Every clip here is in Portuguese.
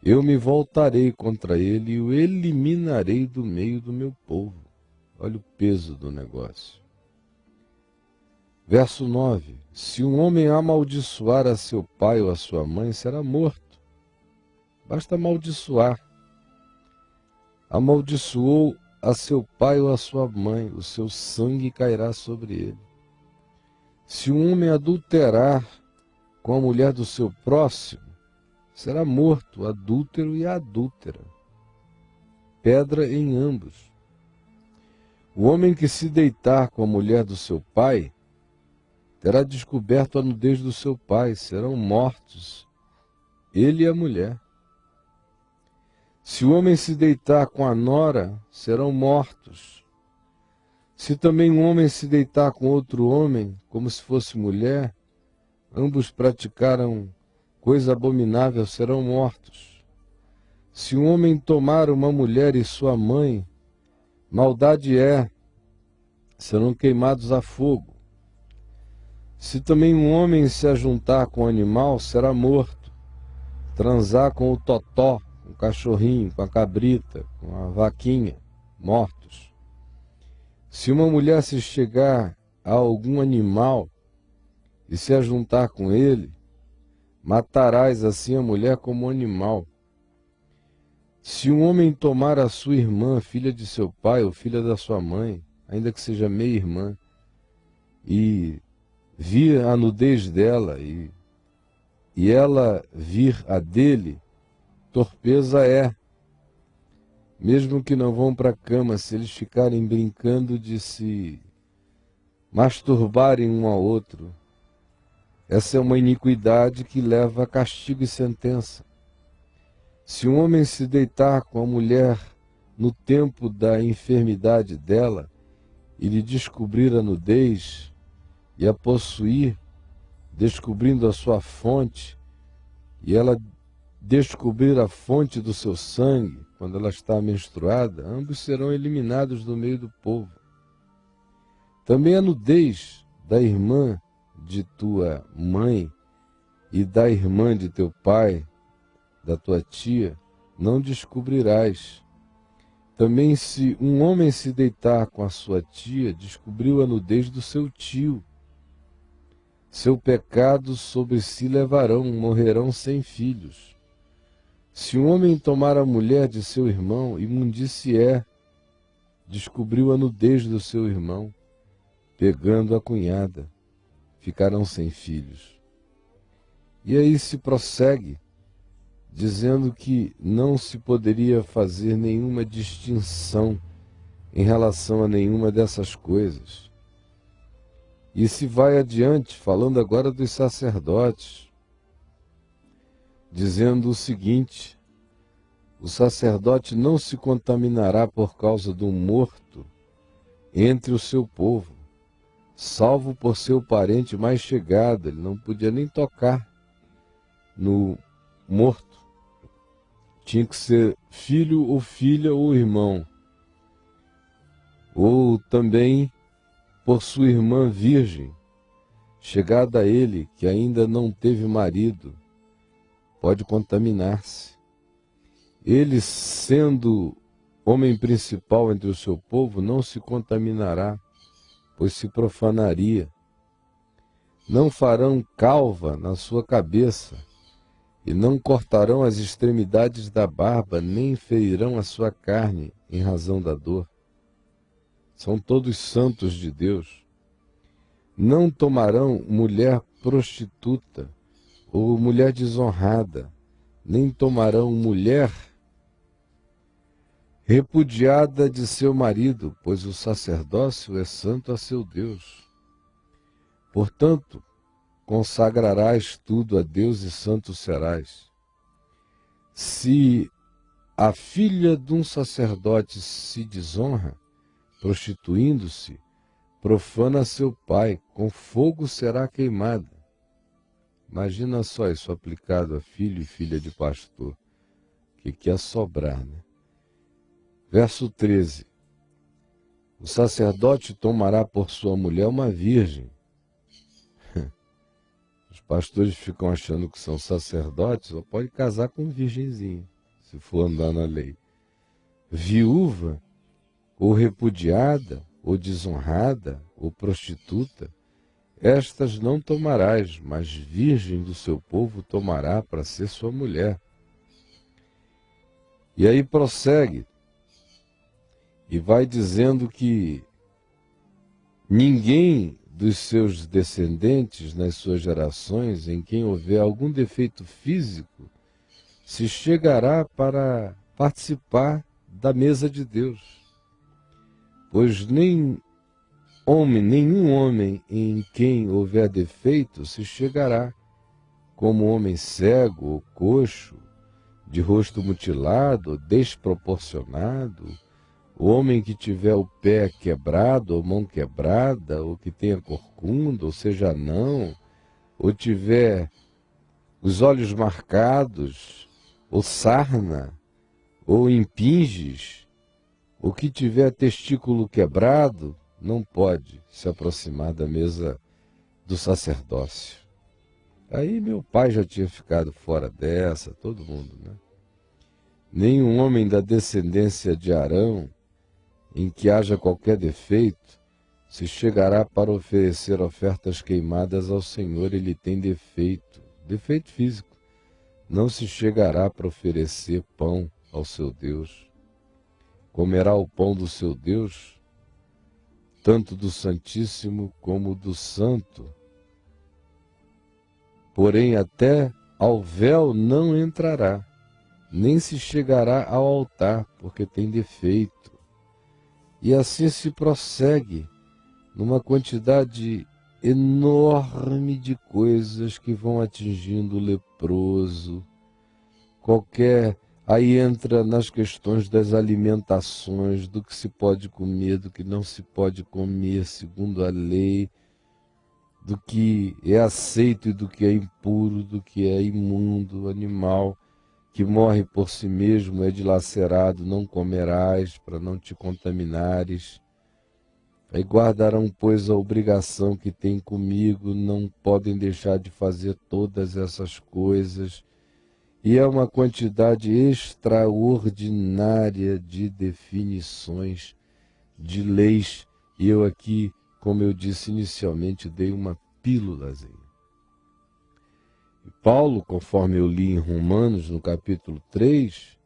eu me voltarei contra ele e o eliminarei do meio do meu povo. Olha o peso do negócio. Verso 9. Se um homem amaldiçoar a seu pai ou a sua mãe, será morto. Basta amaldiçoar. Amaldiçoou a seu pai ou a sua mãe, o seu sangue cairá sobre ele. Se um homem adulterar com a mulher do seu próximo, será morto, adúltero e adúltera. Pedra em ambos. O homem que se deitar com a mulher do seu pai, terá descoberto a nudez do seu pai, serão mortos, ele e a mulher. Se o homem se deitar com a nora, serão mortos. Se também um homem se deitar com outro homem, como se fosse mulher, ambos praticaram coisa abominável, serão mortos. Se um homem tomar uma mulher e sua mãe, maldade é, serão queimados a fogo. Se também um homem se ajuntar com um animal, será morto. Transar com o totó, com o cachorrinho, com a cabrita, com a vaquinha, mortos. Se uma mulher se chegar a algum animal e se ajuntar com ele, matarás assim a mulher como um animal. Se um homem tomar a sua irmã, filha de seu pai ou filha da sua mãe, ainda que seja meia-irmã, e vir a nudez dela e ela vir a dele, torpeza é. Mesmo que não vão para a cama, se eles ficarem brincando de se masturbarem um ao outro, essa é uma iniquidade que leva a castigo e sentença. Se um homem se deitar com a mulher no tempo da enfermidade dela e lhe descobrir a nudez e a possuir, descobrindo a sua fonte, e ela descobrir a fonte do seu sangue, quando ela está menstruada, ambos serão eliminados do meio do povo. Também a nudez da irmã de tua mãe e da irmã de teu pai, da tua tia, não descobrirás. Também se um homem se deitar com a sua tia, descobriu a nudez do seu tio. Seu pecado sobre si levarão, morrerão sem filhos. Se um homem tomar a mulher de seu irmão, imundice é, descobriu a nudez do seu irmão, pegando a cunhada, ficarão sem filhos. E aí se prossegue, dizendo que não se poderia fazer nenhuma distinção em relação a nenhuma dessas coisas. E se vai adiante, falando agora dos sacerdotes, dizendo o seguinte: o sacerdote não se contaminará por causa do morto entre o seu povo, salvo por seu parente mais chegado. Ele não podia nem tocar no morto. Tinha que ser filho ou filha ou irmão. Ou também por sua irmã virgem, chegada a ele, que ainda não teve marido, pode contaminar-se. Ele, sendo homem principal entre o seu povo, não se contaminará, pois se profanaria. Não farão calva na sua cabeça, e não cortarão as extremidades da barba, nem ferirão a sua carne em razão da dor. São todos santos de Deus. Não tomarão mulher prostituta ou mulher desonrada, nem tomarão mulher repudiada de seu marido, pois o sacerdócio é santo a seu Deus. Portanto, consagrarás tudo a Deus e santo serás. Se a filha de um sacerdote se desonra, prostituindo-se, profana seu pai, com fogo será queimada. Imagina só isso aplicado a filho e filha de pastor. O que ia sobrar, né? Verso 13. O sacerdote tomará por sua mulher uma virgem. Os pastores ficam achando que são sacerdotes, só pode casar com virgenzinha. se for andar na lei. Viúva, ou repudiada, ou desonrada, ou prostituta, estas não tomarás, mas virgem do seu povo tomará para ser sua mulher. E aí prossegue, e vai dizendo que ninguém dos seus descendentes, nas suas gerações, em quem houver algum defeito físico, se chegará para participar da mesa de Deus. Pois nenhum homem em quem houver defeito se chegará, como homem cego ou coxo, de rosto mutilado, desproporcionado, o homem que tiver o pé quebrado, ou mão quebrada, ou que tenha corcunda, ou seja, anão, ou tiver os olhos marcados, ou sarna, ou impinges, ou que tiver testículo quebrado, não pode se aproximar da mesa do sacerdócio. Aí meu pai já tinha ficado fora dessa, todo mundo, né? Nenhum homem da descendência de Arão, em que haja qualquer defeito, se chegará para oferecer ofertas queimadas ao Senhor. Ele tem defeito físico. Não se chegará para oferecer pão ao seu Deus. Comerá o pão do seu Deus, tanto do Santíssimo como do Santo. Porém, até ao véu não entrará, nem se chegará ao altar, porque tem defeito. E assim se prossegue numa quantidade enorme de coisas que vão atingindo o leproso. Aí entra nas questões das alimentações, do que se pode comer, do que não se pode comer segundo a lei, do que é aceito e do que é impuro, do que é imundo, animal que morre por si mesmo é dilacerado, não comerás, para não te contaminares. Aí guardarão, pois, a obrigação que têm comigo, não podem deixar de fazer todas essas coisas. E é uma quantidade extraordinária de definições, de leis. E eu aqui, como eu disse inicialmente, dei uma pílulazinha. Paulo, conforme eu li em Romanos, no capítulo 3,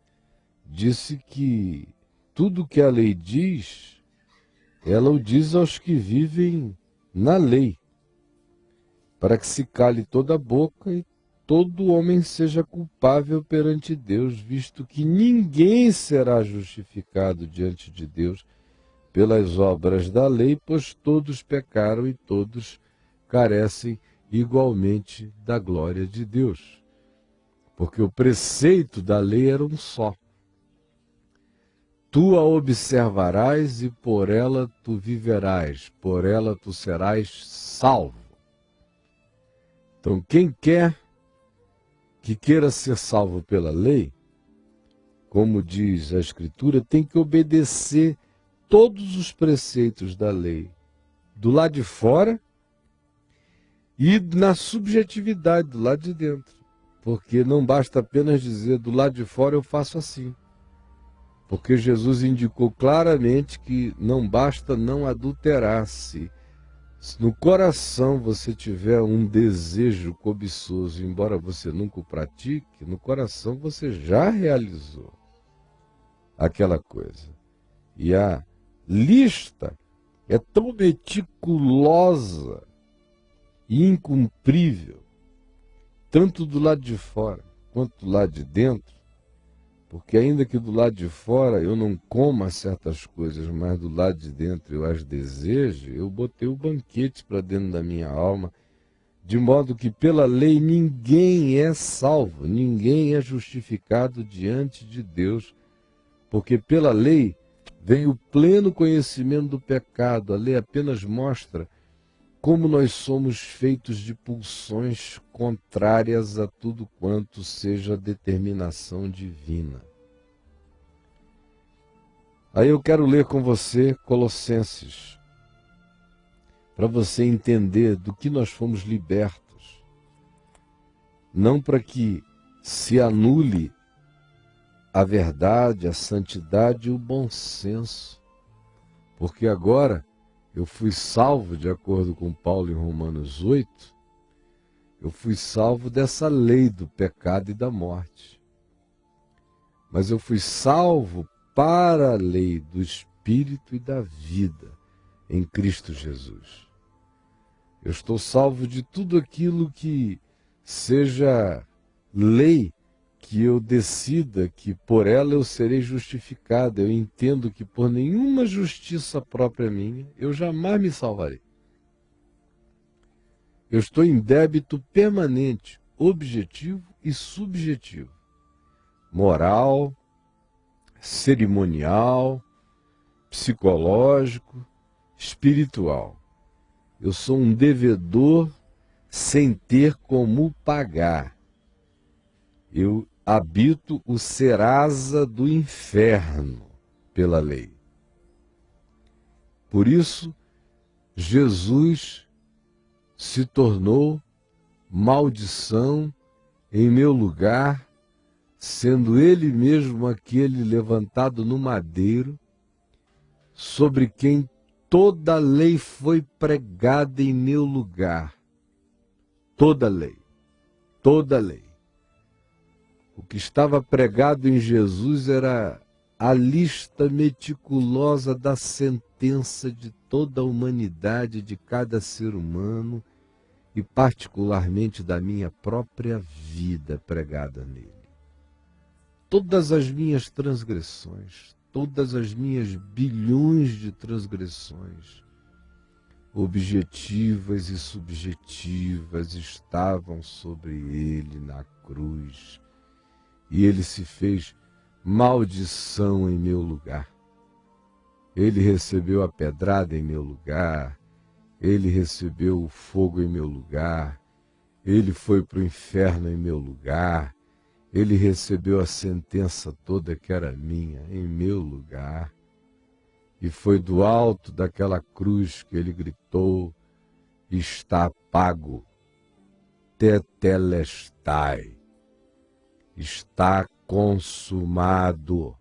disse que tudo que a lei diz, ela o diz aos que vivem na lei, para que se cale toda a boca e todo homem seja culpável perante Deus, visto que ninguém será justificado diante de Deus pelas obras da lei, pois todos pecaram e todos carecem igualmente da glória de Deus. Porque o preceito da lei era um só. Tu a observarás e por ela tu viverás, por ela tu serás salvo. Então quem queira ser salvo pela lei, como diz a Escritura, tem que obedecer todos os preceitos da lei, do lado de fora e na subjetividade do lado de dentro. Porque não basta apenas dizer do lado de fora eu faço assim. Porque Jesus indicou claramente que não basta não adulterar-se. Se no coração você tiver um desejo cobiçoso, embora você nunca o pratique, no coração você já realizou aquela coisa. E a lista é tão meticulosa e incumprível, tanto do lado de fora quanto do lado de dentro, porque ainda que do lado de fora eu não coma certas coisas, mas do lado de dentro eu as desejo, eu botei o banquete para dentro da minha alma, de modo que pela lei ninguém é salvo, ninguém é justificado diante de Deus, porque pela lei vem o pleno conhecimento do pecado. A lei apenas mostra como nós somos feitos de pulsões contrárias a tudo quanto seja determinação divina. Aí eu quero ler com você Colossenses, para você entender do que nós fomos libertos. Não para que se anule a verdade, a santidade e o bom senso. Porque agora eu fui salvo, de acordo com Paulo em Romanos 8, eu fui salvo dessa lei do pecado e da morte. Mas eu fui salvo para a lei do Espírito e da vida em Cristo Jesus. Eu estou salvo de tudo aquilo que seja lei, que eu decida que por ela eu serei justificado. Eu entendo que por nenhuma justiça própria minha, eu jamais me salvarei. Eu estou em débito permanente, objetivo e subjetivo. Moral, cerimonial, psicológico, espiritual. Eu sou um devedor sem ter como pagar. Eu habito o Serasa do inferno pela lei. Por isso, Jesus se tornou maldição em meu lugar, sendo ele mesmo aquele levantado no madeiro, sobre quem toda a lei foi pregada em meu lugar. Toda a lei. Toda a lei. O que estava pregado em Jesus era a lista meticulosa da sentença de toda a humanidade, de cada ser humano, e particularmente da minha própria vida pregada nele. Todas as minhas transgressões, todas as minhas bilhões de transgressões, objetivas e subjetivas, estavam sobre ele na cruz. E ele se fez maldição em meu lugar. Ele recebeu a pedrada em meu lugar. Ele recebeu o fogo em meu lugar. Ele foi para o inferno em meu lugar. Ele recebeu a sentença toda que era minha em meu lugar. E foi do alto daquela cruz que ele gritou: está pago, tetelestai, está consumado.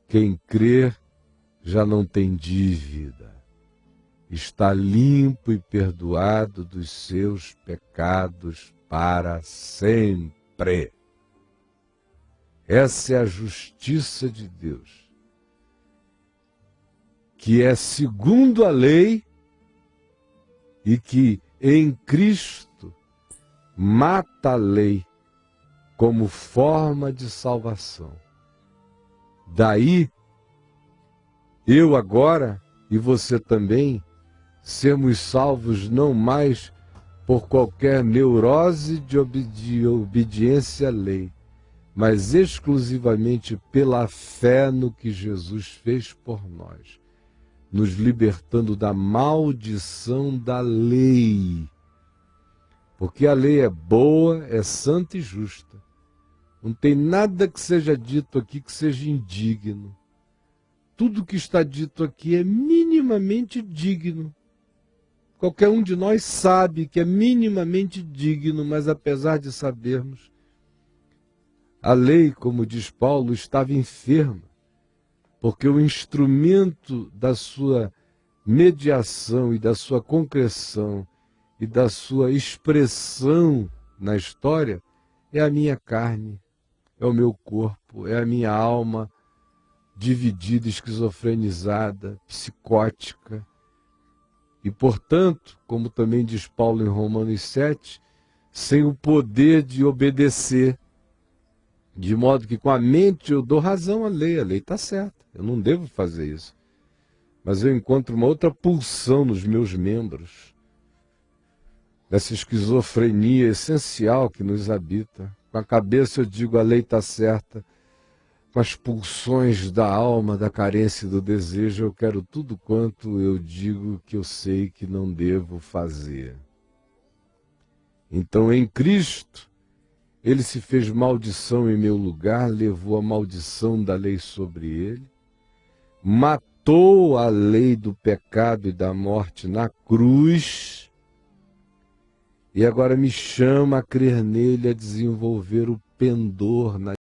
Quem crer já não tem dívida, está limpo e perdoado dos seus pecados para sempre. Essa é a justiça de Deus, que é segundo a lei e que em Cristo mata a lei como forma de salvação. Daí, eu agora e você também sermos salvos não mais por qualquer neurose de obediência à lei, mas exclusivamente pela fé no que Jesus fez por nós, nos libertando da maldição da lei. Porque a lei é boa, é santa e justa. Não tem nada que seja dito aqui que seja indigno. Tudo que está dito aqui é minimamente digno. Qualquer um de nós sabe que é minimamente digno, mas apesar de sabermos, a lei, como diz Paulo, estava enferma, porque o instrumento da sua mediação e da sua concreção e da sua expressão na história é a minha carne, é o meu corpo, é a minha alma dividida, esquizofrenizada, psicótica. E, portanto, como também diz Paulo em Romanos 7, sem o poder de obedecer, de modo que com a mente eu dou razão à lei está certa, eu não devo fazer isso. Mas eu encontro uma outra pulsão nos meus membros, dessa esquizofrenia essencial que nos habita. Com a cabeça eu digo a lei está certa, com as pulsões da alma, da carência e do desejo, eu quero tudo quanto eu digo que eu sei que não devo fazer. Então, em Cristo, ele se fez maldição em meu lugar, levou a maldição da lei sobre ele, matou a lei do pecado e da morte na cruz, e agora me chama a crer nele, a desenvolver o pendor na